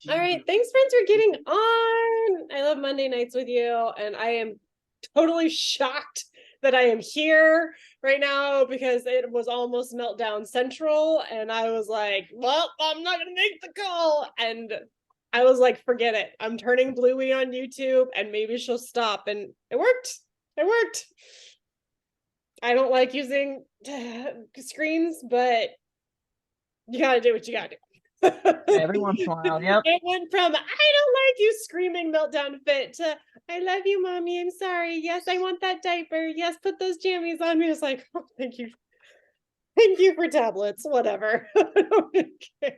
All right. Thanks, friends, for getting on. I love Monday nights with you, and I am totally shocked that I am here right now because it was almost meltdown central, and I was like, well, I'm not gonna make the call. And I was like, forget it. I'm turning Bluey on YouTube and maybe she'll stop. And it worked. It worked. I don't like using screens, but you gotta do what you gotta do. Every once in a while. Yep. It went from I don't like you screaming meltdown fit to I love you, mommy. I'm sorry. Yes, I want that diaper. Yes, put those jammies on me. It's like, oh, thank you. Thank you for tablets. Whatever. I don't care.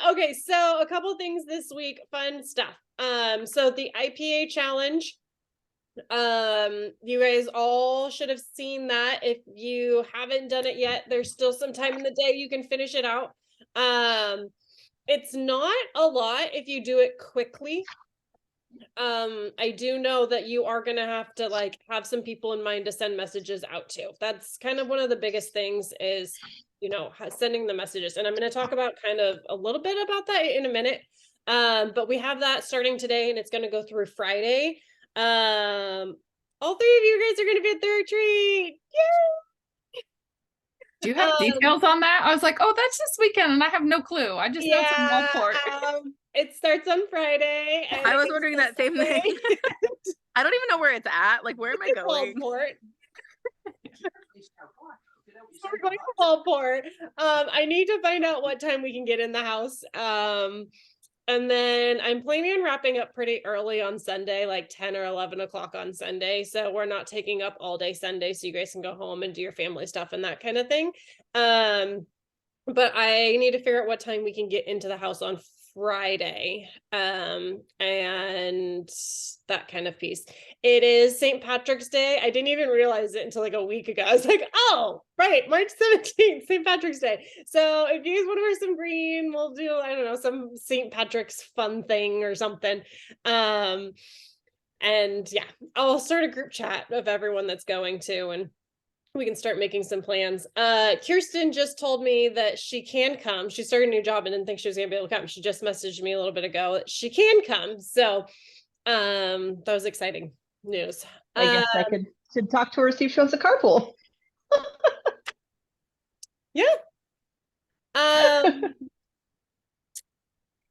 Okay, so a couple things this week, fun stuff. So the IPA challenge. You guys all should have seen that. If you haven't done it yet, there's still some time in the day you can finish it out. It's not a lot if you do it quickly. I do know that you are going to have to like have some people in mind to send messages out to. That's kind of one of the biggest things is, sending the messages. And I'm going to talk about kind of a little bit about that in a minute. But we have that starting today and it's going to go through Friday. All three of you guys are going to be at the retreat. Yay! Do you have details on that? I was like, oh, that's this weekend, and I have no clue. I just know it's in Yeah, Wallport. it starts on Friday. And I was wondering that same thing. I don't even know where it's at. Like, where am I going? Wallport. So we're going to Wallport. I need to find out what time we can get in the house. And then I'm planning on wrapping up pretty early on Sunday, like 10 or 11 o'clock on Sunday. So we're not taking up all day Sunday. So you guys can go home and do your family stuff and that kind of thing. But I need to figure out what time we can get into the house on Friday. And that kind of piece. It is St. Patrick's Day. I didn't even realize it until like a week ago. I was like, oh, right, March 17th, St. Patrick's Day. So if you guys want to wear some green, we'll do, I don't know, some St. Patrick's fun thing or something. And yeah, I'll start a group chat of everyone that's going to, and we can start making some plans. Kirsten just told me that she can come. She started a new job and didn't think she was gonna be able to come. She just messaged me a little bit ago that she can come. So that was exciting news. I guess I should talk to her, see if she wants a carpool. Yeah.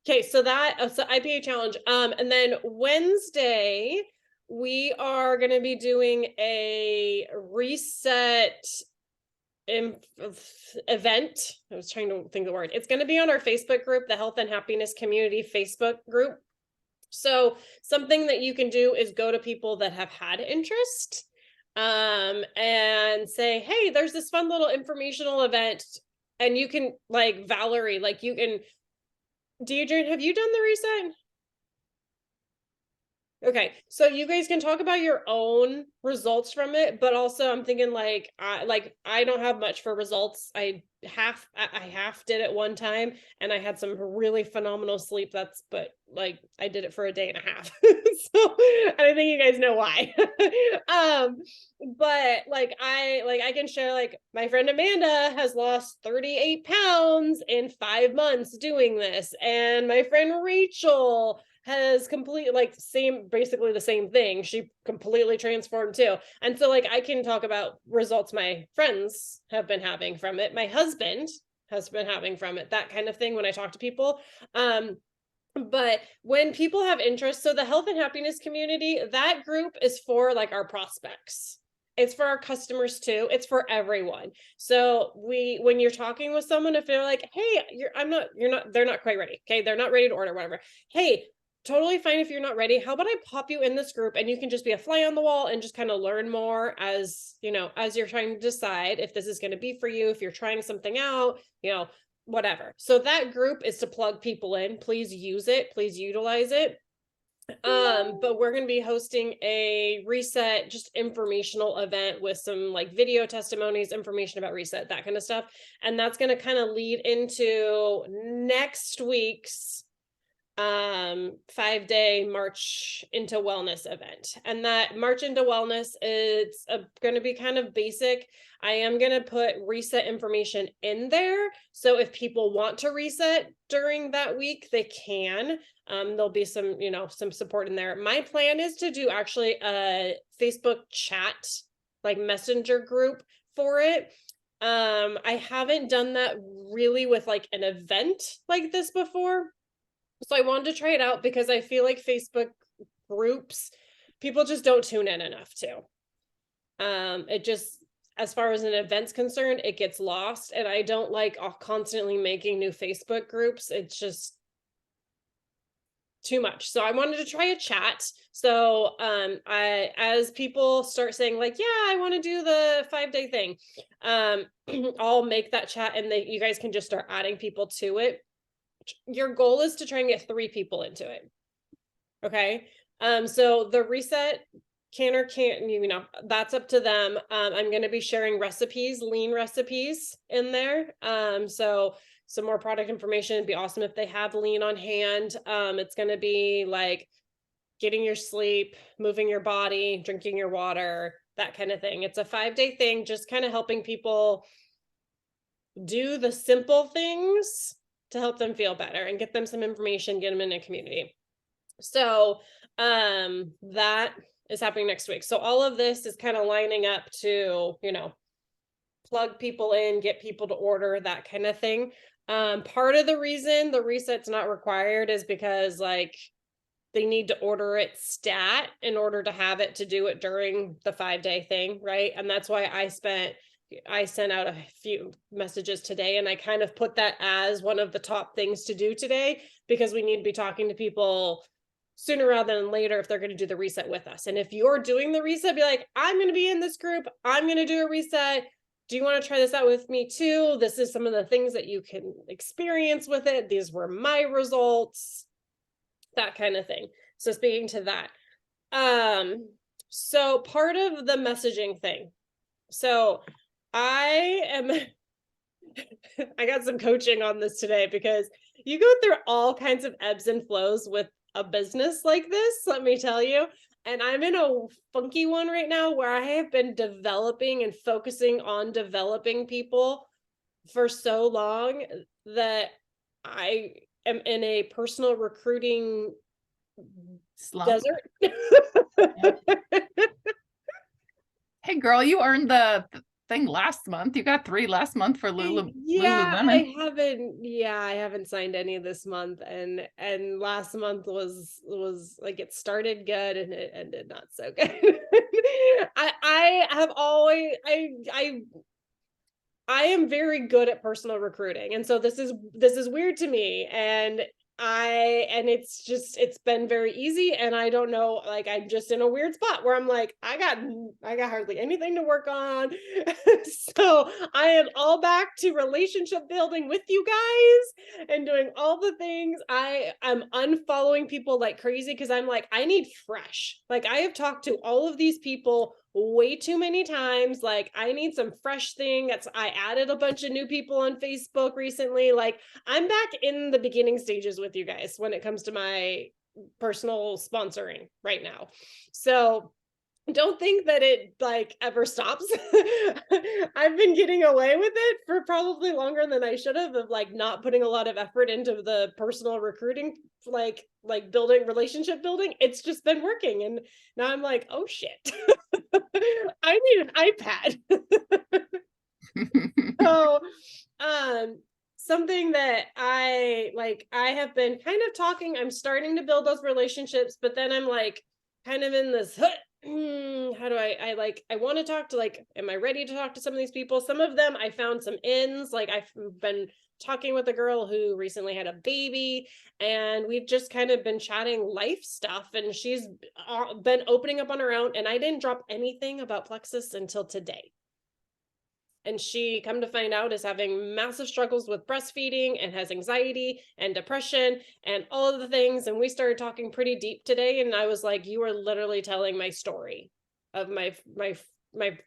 Okay, so IPA challenge. And then Wednesday, we are going to be doing a reset event. I was trying to think of the word. It's going to be on our Facebook group, the Health and Happiness Community Facebook group. So something that you can do is go to people that have had interest and say, hey, there's this fun little informational event. And you can, like Valerie, like you can, Deidre, have you done the reset? Okay, so you guys can talk about your own results from it, but also I'm thinking like I don't have much for results. I half did it one time and I had some really phenomenal sleep. But like I did it for a day and a half. So and I think you guys know why. But like I can share like my friend Amanda has lost 38 pounds in 5 months doing this, and my friend Rachel has basically the same thing. She completely transformed too. And so like I can talk about results my friends have been having from it. My husband has been having from it, that kind of thing when I talk to people. But when people have interest, so the Health and Happiness Community, that group is for like our prospects. It's for our customers too. It's for everyone. So when you're talking with someone, if they're like, hey, they're not quite ready. Okay. They're not ready to order, whatever. Hey, totally fine if you're not ready. How about I pop you in this group and you can just be a fly on the wall and just kind of learn more as you're trying to decide if this is going to be for you, if you're trying something out, whatever. So that group is to plug people in. Please use it. Please utilize it. But we're going to be hosting a reset, just informational event with some like video testimonies, information about reset, that kind of stuff. And that's going to kind of lead into next week's 5-day March into Wellness event. And that March into Wellness is going to be kind of basic. I am going to put reset information in there. So if people want to reset during that week, they can. There'll be some, some support in there. My plan is to do actually a Facebook chat, like messenger group for it. I haven't done that really with like an event like this before. So I wanted to try it out because I feel like Facebook groups, people just don't tune in enough to. It just, as far as an event's concerned, it gets lost, and I don't like constantly making new Facebook groups. It's just too much. So I wanted to try a chat. So as people start saying like, yeah, I want to do the 5-day thing, I'll make that chat, and you guys can just start adding people to it. Your goal is to try and get 3 people into it. Okay. So the reset can or can't, that's up to them. I'm going to be sharing recipes, lean recipes in there. So some more product information. It'd be awesome if they have lean on hand. It's going to be like getting your sleep, moving your body, drinking your water, that kind of thing. It's a 5-day thing, just kind of helping people do the simple things to help them feel better and get them some information, get them in a community. So that is happening next week. So all of this is kind of lining up to, plug people in, get people to order, that kind of thing. Part of the reason the reset's not required is because like they need to order it stat in order to have it to do it during the 5-day thing, right? And that's why I sent out a few messages today, and I kind of put that as one of the top things to do today, because we need to be talking to people sooner rather than later if they're going to do the reset with us. And if you're doing the reset, be like, I'm going to be in this group, I'm going to do a reset. Do you want to try this out with me too? This is some of the things that you can experience with it. These were my results, that kind of thing. So speaking to that, so part of the messaging thing. So I got some coaching on this today, because you go through all kinds of ebbs and flows with a business like this, let me tell you. And I'm in a funky one right now where I have been developing and focusing on developing people for so long that I am in a personal recruiting desert. Hey girl, you earned the thing last month. You got 3 last month for Lululemon. I haven't signed any this month, and last month was like, it started good and it ended not so good. I have always I am very good at personal recruiting, and so this is weird to me, and it's been very easy, and I don't know, like, I'm just in a weird spot where I'm like, I got hardly anything to work on. So I am all back to relationship building with you guys and doing all the things. I'm unfollowing people like crazy, because I'm like, I need fresh. Like, I have talked to all of these people way too many times. Like, I need some fresh thing. I added a bunch of new people on Facebook recently. Like, I'm back in the beginning stages with you guys when it comes to my personal sponsoring right now. So don't think that it like ever stops. I've been getting away with it for probably longer than I should have, of like not putting a lot of effort into the personal recruiting, like building relationship building. It's just been working, and now I'm like, oh shit. I need an iPad. So something that I have been kind of talking, I'm starting to build those relationships, but then I'm like kind of in this how do I want to talk to, like, am I ready to talk to some of these people? Some of them I found some ins, like I've been talking with a girl who recently had a baby, and we've just kind of been chatting life stuff, and she's been opening up on her own, and I didn't drop anything about Plexus until today. And she, come to find out, is having massive struggles with breastfeeding and has anxiety and depression and all of the things. And we started talking pretty deep today. And I was like, you are literally telling my story of my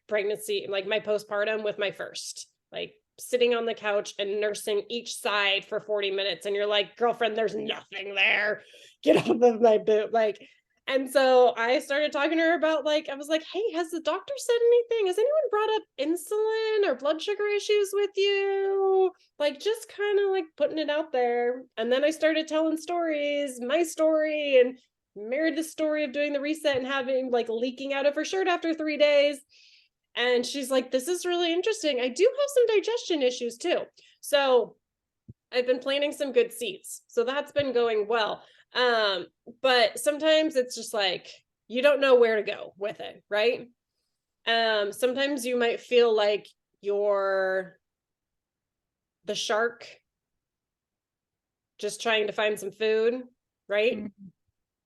pregnancy, like my postpartum with my first. Like, sitting on the couch and nursing each side for 40 minutes. And you're like, girlfriend, there's nothing there. Get off of my boob. Like, and so I started talking to her about like, I was like, hey, has the doctor said anything? Has anyone brought up insulin or blood sugar issues with you? Like, just kind of like putting it out there. And then I started telling stories, my story, and married the story of doing the reset and having like leaking out of her shirt after 3 days. And she's like, this is really interesting. I do have some digestion issues too. So I've been planting some good seeds. So that's been going well. But sometimes it's just like, you don't know where to go with it, right? Sometimes you might feel like you're the shark just trying to find some food, right? Mm-hmm.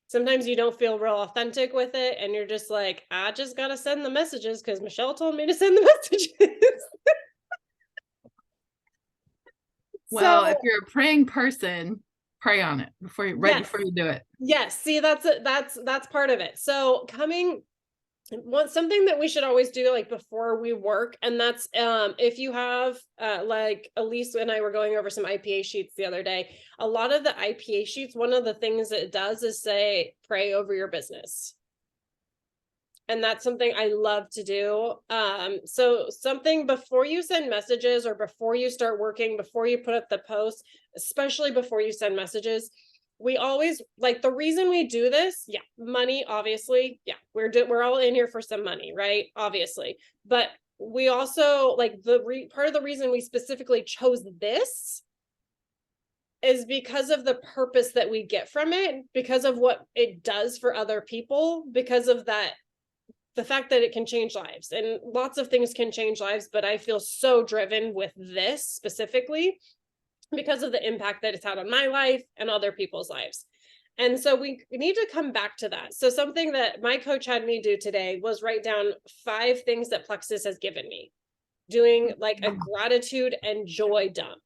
Sometimes you don't feel real authentic with it, and you're just like, I just gotta send the messages because Michelle told me to send the messages. Well, if you're a praying person, pray on it before you do it. Yes, see, that's part of it. So something that we should always do like before we work, and that's if you have like Elise and I were going over some IPA sheets the other day. A lot of the IPA sheets, one of the things it does is say pray over your business. And that's something I love to do. So something before you send messages or before you start working, before you put up the post, especially before you send messages, we always like the reason we do this. Yeah. Money, obviously. Yeah. We're all in here for some money, right? Obviously. But we also like part of the reason we specifically chose this is because of the purpose that we get from it, because of what it does for other people, because of that, the fact that it can change lives, and lots of things can change lives, but I feel so driven with this specifically because of the impact that it's had on my life and other people's lives. And so we need to come back to that. So something that my coach had me do today was write down 5 things that Plexus has given me, doing like a gratitude and joy dump.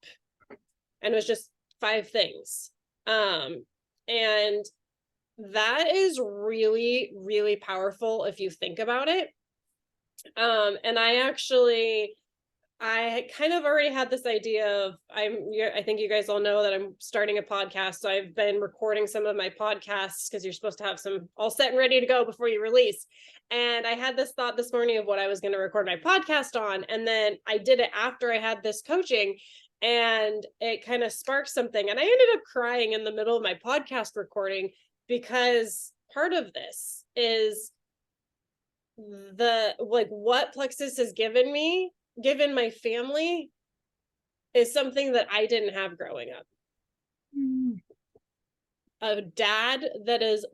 And it was just 5 things. And that is really, really powerful if you think about it. And I kind of already had this idea of, I think you guys all know that I'm starting a podcast. So I've been recording some of my podcasts because you're supposed to have some all set and ready to go before you release. And I had this thought this morning of what I was going to record my podcast on. And then I did it after I had this coaching, and it kind of sparked something. And I ended up crying in the middle of my podcast recording, because part of this is what Plexus has given my family is something that I didn't have growing up. A dad that is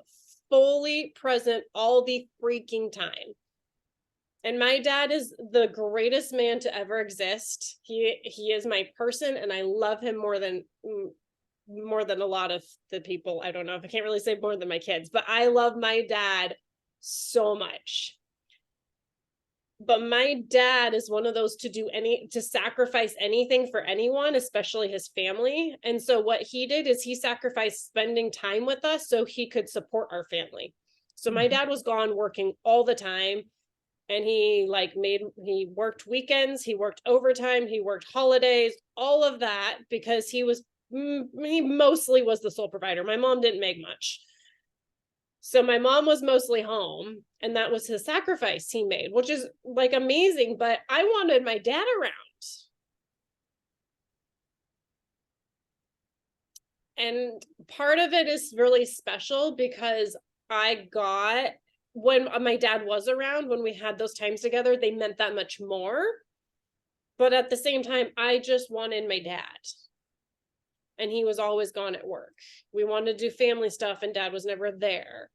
fully present all the freaking time. And my dad is the greatest man to ever exist. He is my person, and I love him more than a lot of the people. I don't know if I can't really say more than my kids, but I love my dad so much. But my dad is one of those to sacrifice anything for anyone, especially his family. And so what he did is he sacrificed spending time with us so he could support our family. So my dad was gone working all the time, and he worked weekends, he worked overtime, he worked holidays, all of that, because he mostly was the sole provider. My mom didn't make much. So my mom was mostly home, and that was his sacrifice he made, which is like amazing, but I wanted my dad around. And part of it is really special because when my dad was around, when we had those times together, they meant that much more. But at the same time, I just wanted my dad. And he was always gone at work. We wanted to do family stuff, and dad was never there.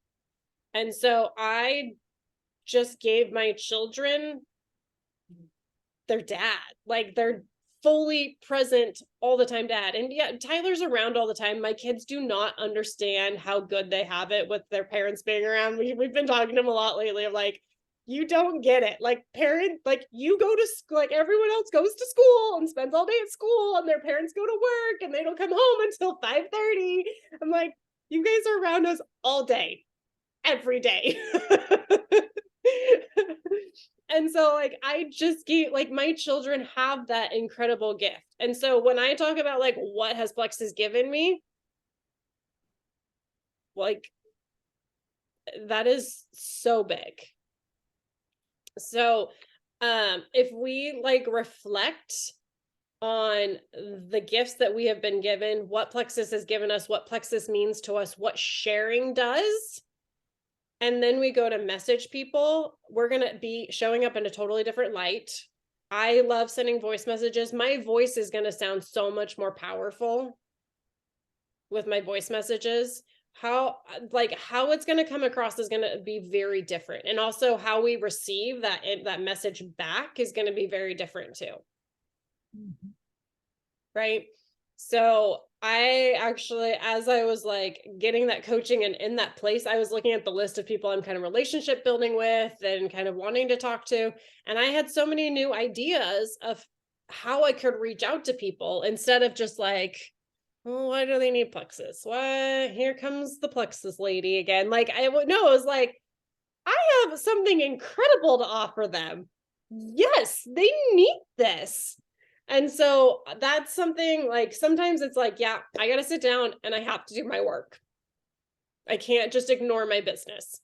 And so I just gave my children their dad. Like, they're fully present all the time dad. And yeah, Tyler's around all the time. My kids do not understand how good they have it with their parents being around. We've been talking to them a lot lately of like, you don't get it. Like, you go to school, like everyone else goes to school and spends all day at school, and their parents go to work and they don't come home until 5:30. I'm like, you guys are around us all day, every day. And so like I just gave, like, my children have that incredible gift. And so when I talk about like what has Plexus given me, like that is so big. So if we like reflect on the gifts that we have been given, what Plexus has given us, what Plexus means to us, what sharing does, and then we go to message people, we're going to be showing up in a totally different light. I love sending voice messages. My voice is going to sound so much more powerful with my voice messages. How it's going to come across is going to be very different. And also how we receive that message back is going to be very different too. Mm-hmm. Right? So I actually, as I was like getting that coaching and in that place, I was looking at the list of people I'm kind of relationship building with and kind of wanting to talk to. And I had so many new ideas of how I could reach out to people instead of just like, well, why do they need Plexus? Why? Here comes the Plexus lady again. Like, I would know, it was like, I have something incredible to offer them. Yes, they need this. And so that's something like sometimes it's like, yeah, I got to sit down and I have to do my work. I can't just ignore my business.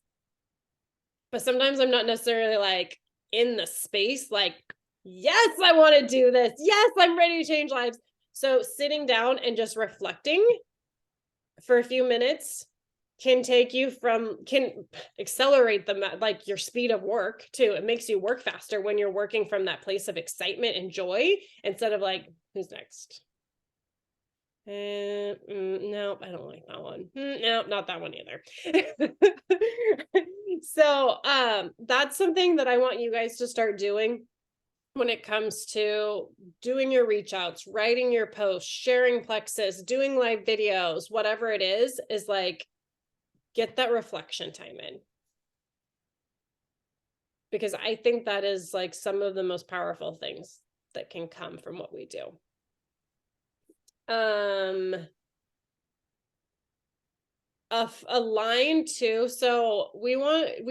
But sometimes I'm not necessarily like in the space, like, yes, I want to do this. Yes, I'm ready to change lives. So sitting down and just reflecting for a few minutes can accelerate like your speed of work too. It makes you work faster when you're working from that place of excitement and joy instead of like, who's next? No, I don't like that one. No, not that one either. So that's something that I want you guys to start doing when it comes to doing your reach outs, writing your posts, sharing Plexus, doing live videos, whatever it is like, get that reflection time in. Because I think that is like some of the most powerful things that can come from what we do. A line too. So we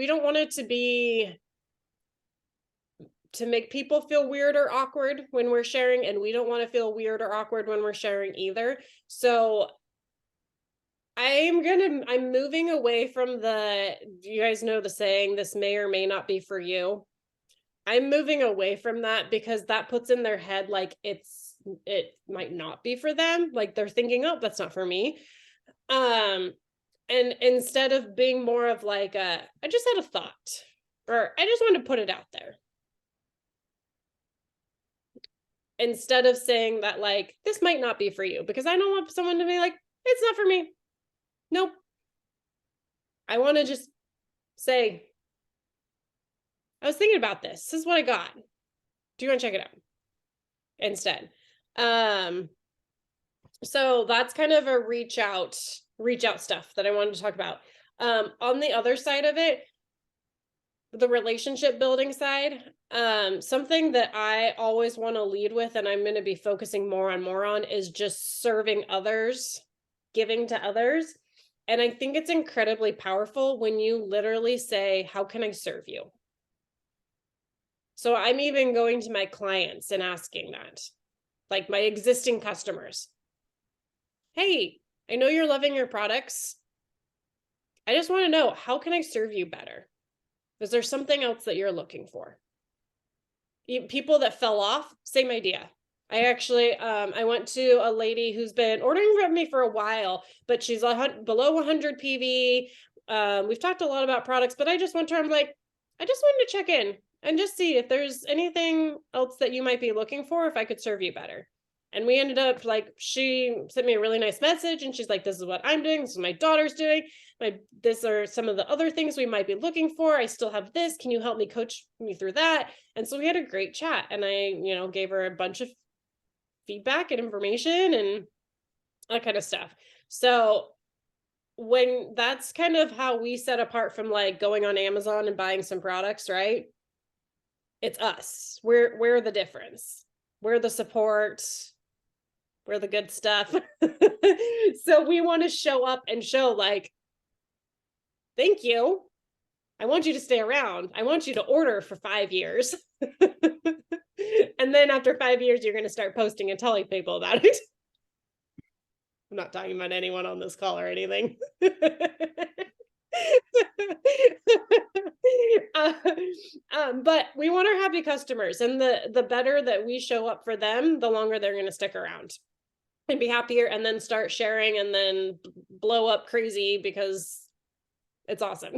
don't want it to make people feel weird or awkward when we're sharing, and we don't want to feel weird or awkward when we're sharing either. So I'm moving away from you guys know the saying, this may or may not be for you. I'm moving away from that because that puts in their head like it might not be for them. Like they're thinking, oh, that's not for me. And instead of being more of like I just had a thought, or I just want to put it out there. Instead of saying that like, this might not be for you, because I don't want someone to be like, it's not for me. Nope. I want to just say, I was thinking about this. This is what I got. Do you want to check it out? Instead. So that's kind of a reach out stuff that I wanted to talk about. On the other side of it, the relationship building side, something that I always want to lead with, and I'm going to be focusing more on is just serving others, giving to others. And I think it's incredibly powerful when you literally say, how can I serve you? So I'm even going to my clients and asking that, like my existing customers. Hey, I know you're loving your products. I just want to know, how can I serve you better? Is there something else that you're looking for? People that fell off, same idea. I actually, I went to a lady who's been ordering from me for a while, but she's below 100 PV. We've talked a lot about products, but I just went to her, I'm like, I just wanted to check in and just see if there's anything else that you might be looking for, if I could serve you better. And we ended up like, she sent me a really nice message and she's like, this is what I'm doing. This is what my daughter's doing. These are some of the other things we might be looking for. I still have this. Can you help me coach me through that? And so we had a great chat, and I, gave her a bunch of feedback and information and that kind of stuff. So when that's kind of how we set apart from like going on Amazon and buying some products, right? It's us. We're the difference. We're the support. We're the good stuff. So we want to show up and show like, thank you. I want you to stay around. I want you to order for 5 years. And then after 5 years, you're going to start posting and telling people about it. I'm not talking about anyone on this call or anything. Uh, but we want our happy customers, and the better that we show up for them, the longer they're going to stick around and be happier, and then start sharing and then blow up crazy because it's awesome.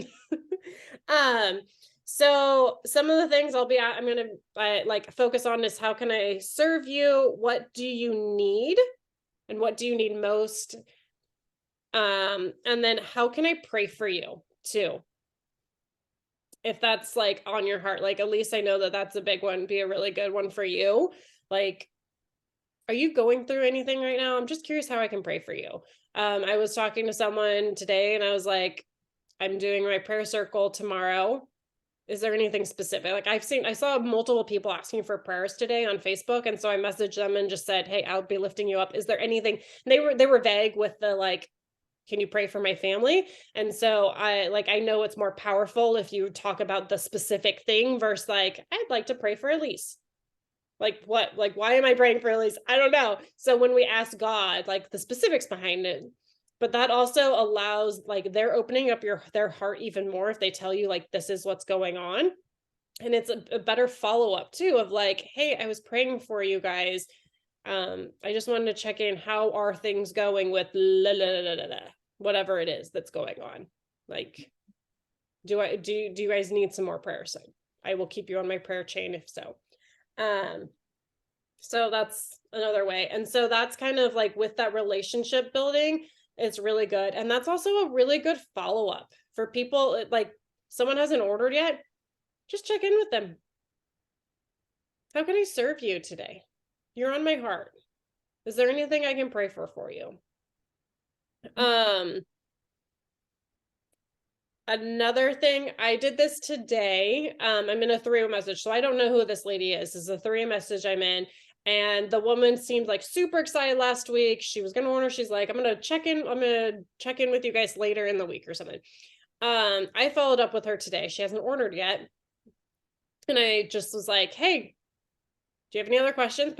So some of the things I'm going to like focus on is, how can I serve you? What do you need? And what do you need most? And then how can I pray for you too? If that's like on your heart, like Elise, I know that that's a big one, be a really good one for you. Like, are you going through anything right now? I'm just curious how I can pray for you. I was talking to someone today and I was like, I'm doing my prayer circle tomorrow. Is there anything specific? Like I saw multiple people asking for prayers today on Facebook. And so I messaged them and just said, hey, I'll be lifting you up. Is there anything? And they were vague with the like, can you pray for my family? And so I know it's more powerful if you talk about the specific thing versus like, I'd like to pray for Elise. Like what? Like, why am I praying for Elise? I don't know. So when we ask God, like the specifics behind it, but that also allows, like, they're opening up their heart even more if they tell you like, this is what's going on. And it's a better follow-up too of like, hey, I was praying for you guys. I just wanted to check in. How are things going with whatever it is that's going on? Like, do you guys need some more prayer? So I will keep you on my prayer chain if so. So that's another way. And so that's kind of like with that relationship building, it's really good. And that's also a really good follow-up for people. Like, someone hasn't ordered yet, just check in with them. How can I serve you today? You're on my heart. Is there anything I can pray for you? Another thing, I did this today. I'm in a 3-way message, so I don't know who this lady is. This is a 3-way message I'm in. And the woman seemed like super excited last week. She was going to order. She's like, I'm going to check in with you guys later in the week or something. I followed up with her today. She hasn't ordered yet. And I just was like, hey, do you have any other questions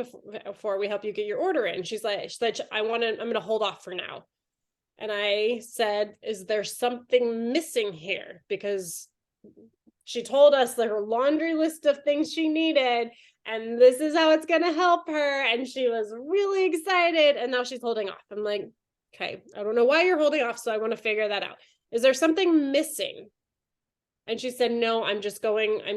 before we help you get your order in? She said, I'm going to hold off for now. And I said, is there something missing here? Because she told us her laundry list of things she needed, and this is how it's going to help her. And she was really excited. And now she's holding off. I'm like, okay, I don't know why you're holding off. So I want to figure that out. Is there something missing? And she said, no, I'm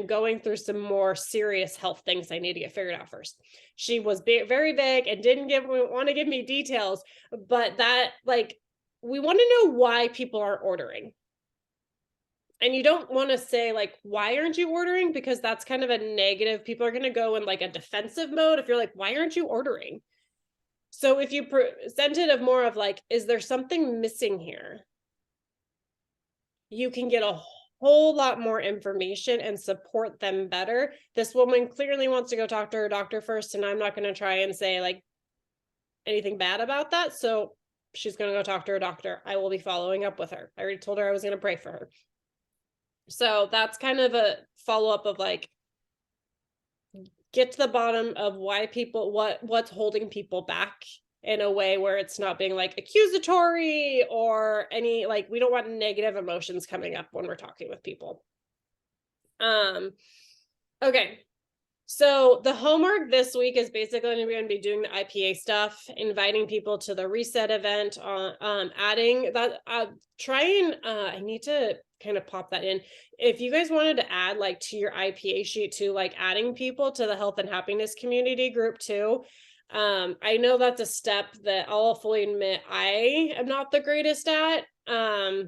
going through some more serious health things I need to get figured out first. She was very vague and didn't want to give me details, but that, like, we want to know why people are ordering. And you don't want to say like, why aren't you ordering? Because that's kind of a negative. People are going to go in like a defensive mode if you're like, why aren't you ordering? So if you present it of more of like, is there something missing here? You can get a whole lot more information and support them better. This woman clearly wants to go talk to her doctor first, and I'm not going to try and say like anything bad about that. So she's going to go talk to her doctor. I will be following up with her. I already told her I was going to pray for her. So that's kind of a follow-up of like, get to the bottom of why people, what's holding people back in a way where it's not being like accusatory or any, like, we don't want negative emotions coming up when we're talking with people. Okay. So the homework this week is basically going to be doing the IPA stuff, inviting people to the reset event, adding that, I need to kind of pop that in. If you guys wanted to add like to your IPA sheet too, like adding people to the health and happiness community group too. I know that's a step that I'll fully admit I am not the greatest at. I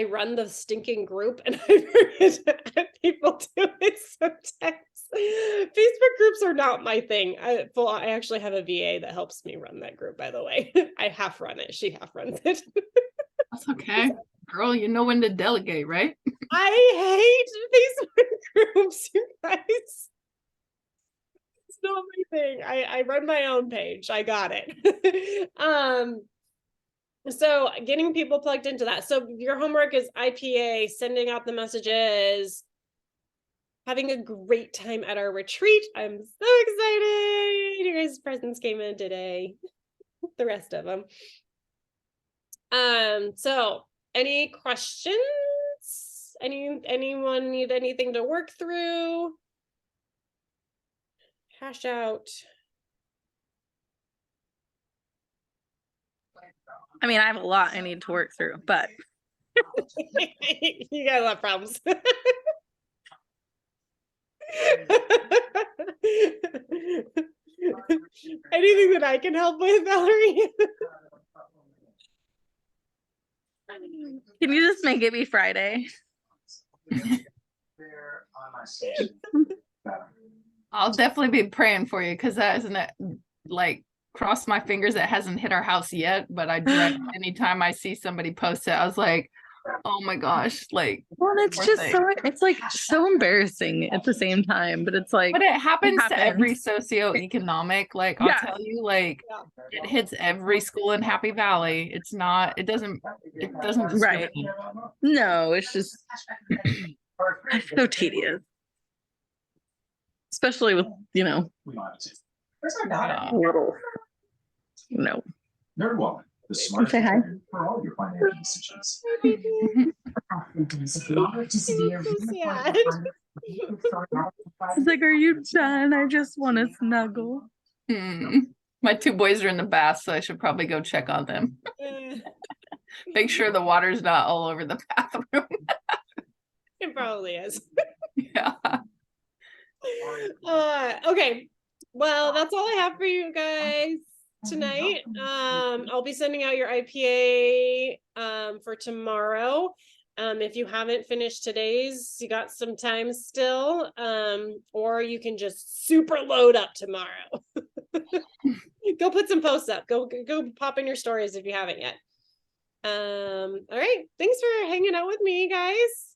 run the stinking group and I forget to add people to it sometimes. Facebook groups are not my thing. I actually have a VA that helps me run that group, by the way. I half run it. She half runs it. That's okay. Girl, you know when to delegate, right? I hate Facebook groups, you guys. It's not my thing. I run my own page. I got it. So getting people plugged into that. So your homework is IPA, sending out the messages, having a great time at our retreat. I'm so excited. You guys' presents came in today. The rest of them. So any questions? Anyone need anything to work through? Hash out. I mean, I have a lot I need to work through, but You got a lot of problems. Anything that I can help with, Valerie? can you just make it be Friday? I'll definitely be praying for you because that isn't it, like cross my fingers it hasn't hit our house yet, but I dread anytime I see somebody post it. I was like, oh my gosh, like Well, it's poor just thing. so it's like so embarrassing at the same time, but it's like But it happens to every happens. socioeconomic, like I'll Yeah. tell you, like it hits every school in Happy Valley. It doesn't discriminate. Right. No, it's just so tedious. Especially with, Yeah. little, no. NerdWallet, the smart Say hi. for all your financial decisions. It's like, are you done? I just want to snuggle. My 2 boys are in the bath, so I should probably go check on them. Make sure the water's not all over the bathroom. It probably is. Yeah. Okay. Well, that's all I have for you guys tonight. I'll be sending out your IPA for tomorrow. If you haven't finished today's, you got some time still. Or you can just super load up tomorrow. Go put some posts up. Go pop in your stories if you haven't yet. All right. Thanks for hanging out with me, guys.